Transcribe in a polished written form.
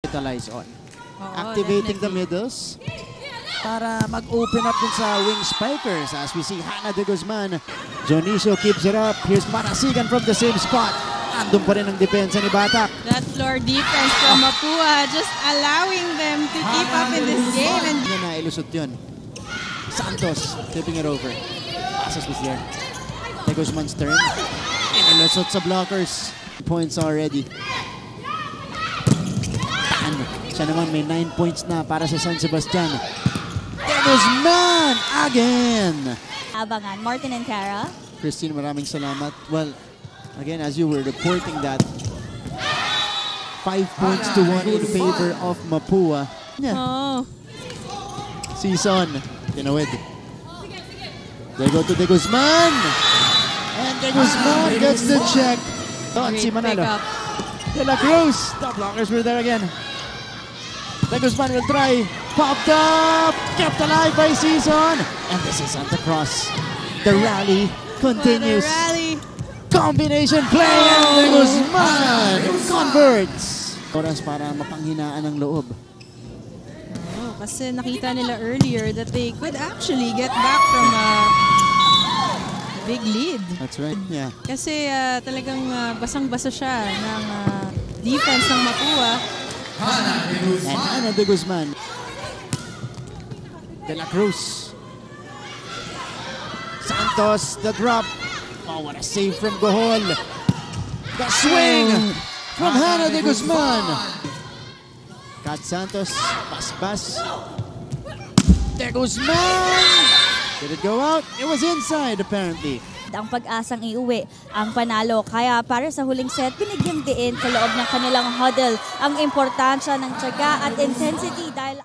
capitalize on. Oo, Activating the definitely. middles para mag-open up dun sa wing spikers as we see Hannah de Guzman. Jonicio keeps it up. Here's Marasigan from the same spot. Andun pa rin ang depensa ni Batak. That floor defense from Mapua just allowing them to keep up in this game. And Yan na, ilusot yun. Santos tipping it over. Passes was there. De Guzman's turn. Ilusot sa blockers. Points already. Tan. Siya naman may 9 points na para sa San Sebastian. De Guzman again! Abangan, Martin and Cara. Christine, maraming salamat. Well, again, as you were reporting that, 5 points to 1 in favor of Mapua. Yeah. oh, Season, tinawid. They go to De Guzman! And De Guzman gets the check. Doon si great Manalo. pickup. De La Cruz. The blockers were there again. De Guzman will try. Popped up! Kept alive by Season. And this is Santa Cruz. The rally continues. What a rally. Combination play and De Guzman converts. Oras para mapanghinaan ang loob. Oh, kasi nakita nila earlier that they could actually get back from a big lead. That's right, yeah. Kasi talagang basang-basa siya ng defense ng Mapua. And Hannah de Guzman. De La Cruz. Santos, the drop. Oh, what a save from Gohol. The swing from Hannah de Guzman. Kat Santos, bas-bas. De Guzman! Did it go out? It was inside apparently. Ang pag-asang iuwi ang panalo. Kaya para sa huling set, binigyan din sa loob ng kanilang huddle ang importansya ng tiyaga at intensity dahil